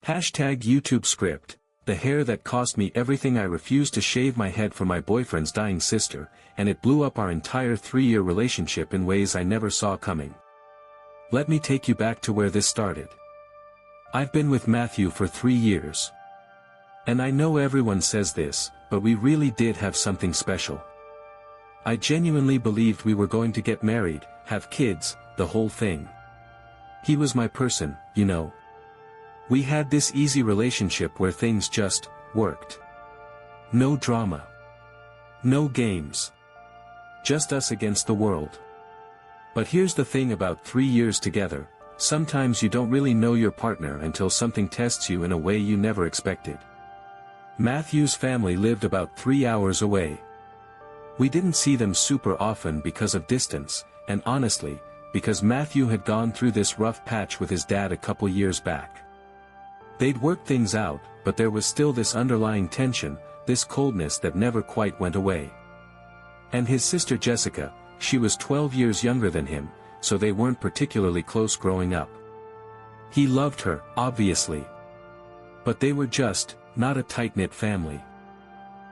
Hashtag YouTube script. The hair that cost me everything. I refused to shave my head for my boyfriend's dying sister, and it blew up our entire 3-year relationship in ways I never saw coming. Let me take you back to where this started. I've been with Matthew for 3 years. And I know everyone says this, but we really did have something special. I genuinely believed we were going to get married, have kids, the whole thing. He was my person, you know. We had this easy relationship where things just worked. No drama. No games. Just us against the world. But here's the thing about 3 years together, sometimes you don't really know your partner until something tests you in a way you never expected. Matthew's family lived about 3 hours away. We didn't see them super often because of distance, and honestly, because Matthew had gone through this rough patch with his dad a couple years back. They'd worked things out, but there was still this underlying tension, this coldness that never quite went away. And his sister Jessica, she was 12 years younger than him, so they weren't particularly close growing up. He loved her, obviously. But they were just not a tight-knit family.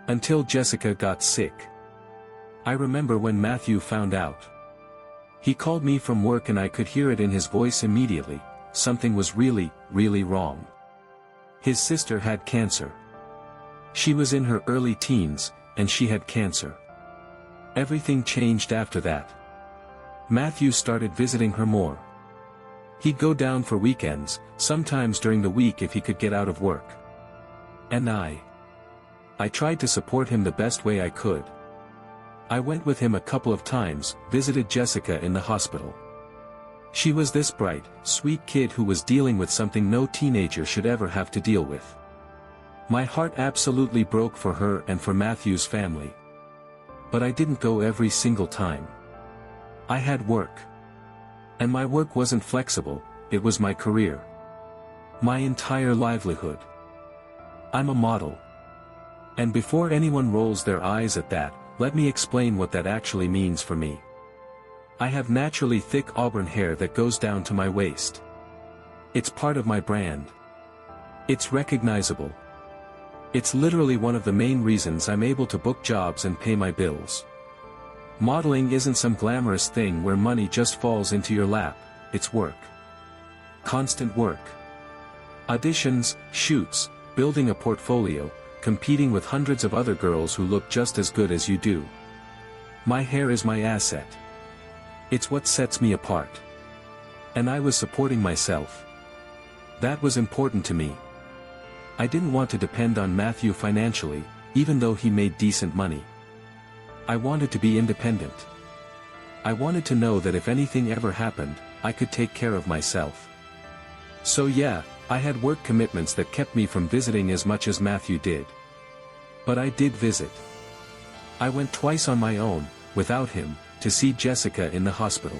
Until Jessica got sick. I remember when Matthew found out. He called me from work and I could hear it in his voice immediately, something was really, really wrong. His sister had cancer. She was in her early teens, and she had cancer. Everything changed after that. Matthew started visiting her more. He'd go down for weekends, sometimes during the week if he could get out of work. And I tried to support him the best way I could. I went with him a couple of times, visited Jessica in the hospital. She was this bright, sweet kid who was dealing with something no teenager should ever have to deal with. My heart absolutely broke for her and for Matthew's family. But I didn't go every single time. I had work. And my work wasn't flexible, it was my career. My entire livelihood. I'm a model. And before anyone rolls their eyes at that, let me explain what that actually means for me. I have naturally thick auburn hair that goes down to my waist. It's part of my brand. It's recognizable. It's literally one of the main reasons I'm able to book jobs and pay my bills. Modeling isn't some glamorous thing where money just falls into your lap, it's work. Constant work. Auditions, shoots, building a portfolio, competing with hundreds of other girls who look just as good as you do. My hair is my asset. It's what sets me apart. And I was supporting myself. That was important to me. I didn't want to depend on Matthew financially, even though he made decent money. I wanted to be independent. I wanted to know that if anything ever happened, I could take care of myself. So yeah, I had work commitments that kept me from visiting as much as Matthew did. But I did visit. I went twice on my own, without him, to see Jessica in the hospital.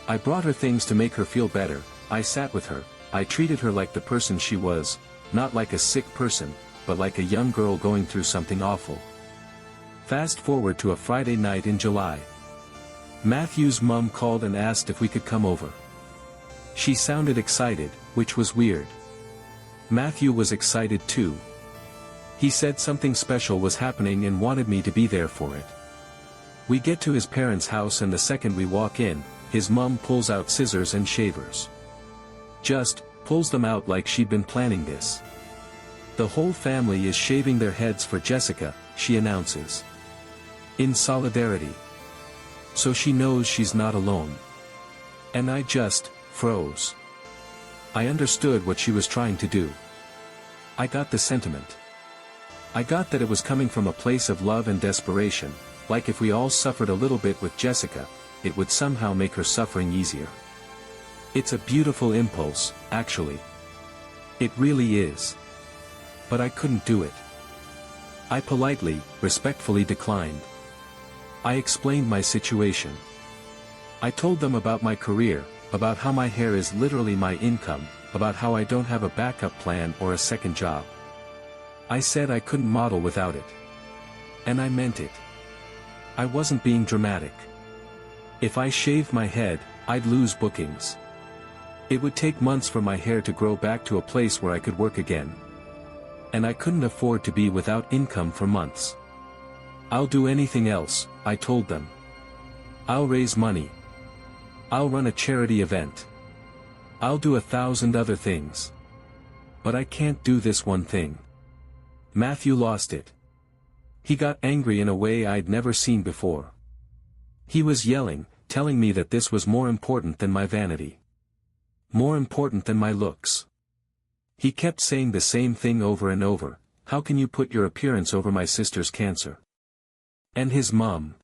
I brought her things to make her feel better, I sat with her, I treated her like the person she was, not like a sick person, but like a young girl going through something awful. Fast forward to a Friday night in July. Matthew's mom called and asked if we could come over. She sounded excited, which was weird. Matthew was excited too. He said something special was happening and wanted me to be there for it. We get to his parents' house and the second we walk in, his mom pulls out scissors and shavers. Just pulls them out like she'd been planning this. The whole family is shaving their heads for Jessica, she announces. In solidarity. So she knows she's not alone. And I just froze. I understood what she was trying to do. I got the sentiment. I got that it was coming from a place of love and desperation, like if we all suffered a little bit with Jessica, it would somehow make her suffering easier. It's a beautiful impulse, actually. It really is. But I couldn't do it. I politely, respectfully declined. I explained my situation. I told them about my career, about how my hair is literally my income, about how I don't have a backup plan or a second job. I said I couldn't model without it. And I meant it. I wasn't being dramatic. If I shaved my head, I'd lose bookings. It would take months for my hair to grow back to a place where I could work again. And I couldn't afford to be without income for months. I'll do anything else, I told them. I'll raise money. I'll run a charity event. I'll do 1,000 other things. But I can't do this one thing. Matthew lost it. He got angry in a way I'd never seen before. He was yelling, telling me that this was more important than my vanity. More important than my looks. He kept saying the same thing over and over, how can you put your appearance over my sister's cancer? And his mom.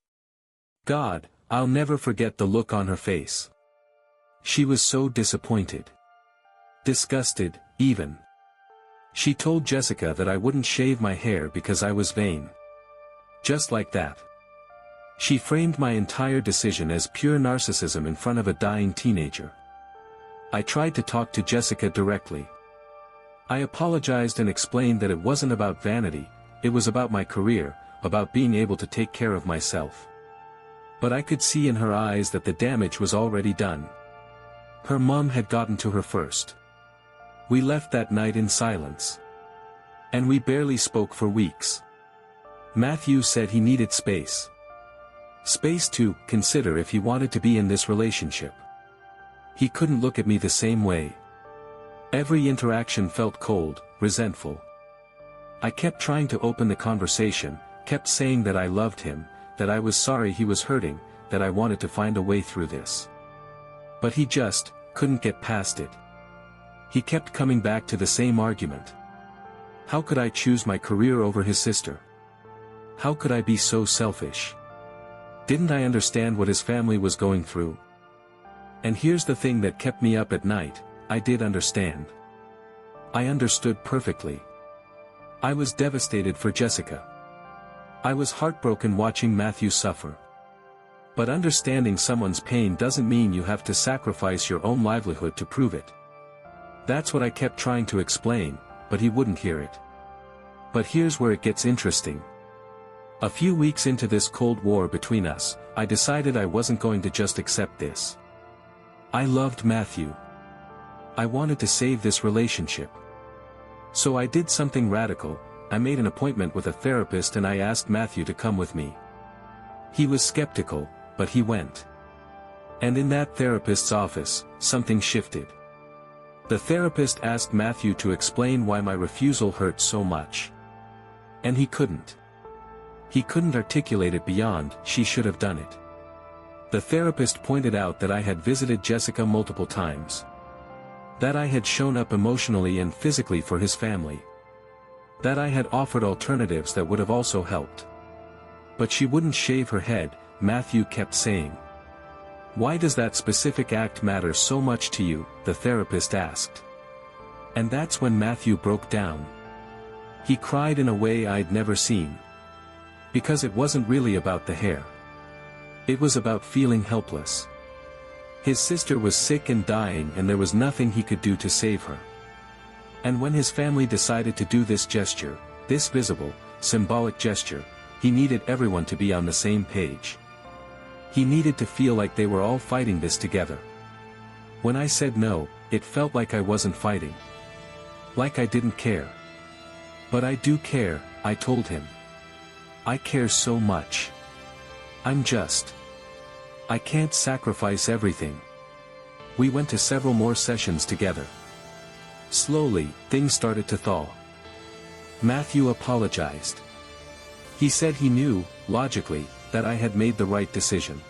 God, I'll never forget the look on her face. She was so disappointed. Disgusted, even. She told Jessica that I wouldn't shave my hair because I was vain. Just like that. She framed my entire decision as pure narcissism in front of a dying teenager. I tried to talk to Jessica directly. I apologized and explained that it wasn't about vanity, it was about my career, about being able to take care of myself. But I could see in her eyes that the damage was already done. Her mom had gotten to her first. We left that night in silence. And we barely spoke for weeks. Matthew said he needed space. Space to consider if he wanted to be in this relationship. He couldn't look at me the same way. Every interaction felt cold, resentful. I kept trying to open the conversation, kept saying that I loved him, that I was sorry he was hurting, that I wanted to find a way through this. But he just couldn't get past it. He kept coming back to the same argument. How could I choose my career over his sister? How could I be so selfish? Didn't I understand what his family was going through? And here's the thing that kept me up at night, I did understand. I understood perfectly. I was devastated for Jessica. I was heartbroken watching Matthew suffer. But understanding someone's pain doesn't mean you have to sacrifice your own livelihood to prove it. That's what I kept trying to explain, but he wouldn't hear it. But here's where it gets interesting. A few weeks into this Cold War between us, I decided I wasn't going to just accept this. I loved Matthew. I wanted to save this relationship. So I did something radical, I made an appointment with a therapist and I asked Matthew to come with me. He was skeptical, but he went. And in that therapist's office, something shifted. The therapist asked Matthew to explain why my refusal hurt so much. And he couldn't. He couldn't articulate it beyond, she should have done it. The therapist pointed out that I had visited Jessica multiple times. That I had shown up emotionally and physically for his family. That I had offered alternatives that would have also helped. But she wouldn't shave her head, Matthew kept saying. Why does that specific act matter so much to you, the therapist asked. And that's when Matthew broke down. He cried in a way I'd never seen. Because it wasn't really about the hair. It was about feeling helpless. His sister was sick and dying and there was nothing he could do to save her. And when his family decided to do this gesture, this visible, symbolic gesture, he needed everyone to be on the same page. He needed to feel like they were all fighting this together. When I said no, it felt like I wasn't fighting. Like I didn't care. But I do care, I told him. I care so much. I can't sacrifice everything. We went to several more sessions together. Slowly, things started to thaw. Matthew apologized. He said he knew, logically, that I had made the right decision.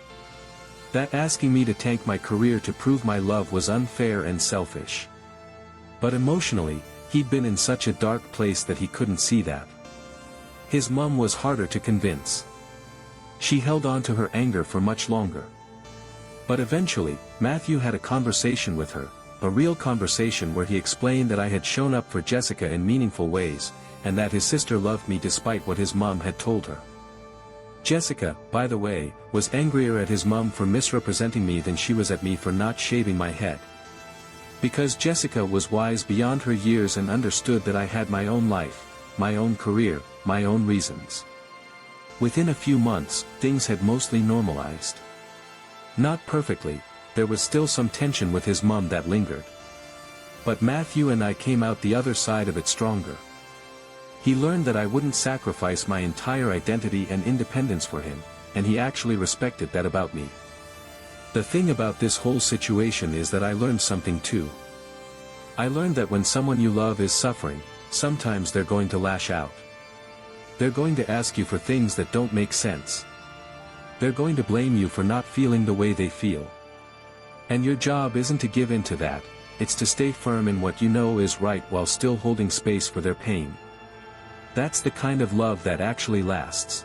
That asking me to tank my career to prove my love was unfair and selfish. But emotionally, he'd been in such a dark place that he couldn't see that. His mom was harder to convince. She held on to her anger for much longer. But eventually, Matthew had a conversation with her, a real conversation where he explained that I had shown up for Jessica in meaningful ways, and that his sister loved me despite what his mom had told her. Jessica, by the way, was angrier at his mom for misrepresenting me than she was at me for not shaving my head. Because Jessica was wise beyond her years and understood that I had my own life, my own career, my own reasons. Within a few months, things had mostly normalized. Not perfectly, there was still some tension with his mom that lingered. But Matthew and I came out the other side of it stronger. He learned that I wouldn't sacrifice my entire identity and independence for him, and he actually respected that about me. The thing about this whole situation is that I learned something too. I learned that when someone you love is suffering, sometimes they're going to lash out. They're going to ask you for things that don't make sense. They're going to blame you for not feeling the way they feel. And your job isn't to give in to that, it's to stay firm in what you know is right while still holding space for their pain. That's the kind of love that actually lasts.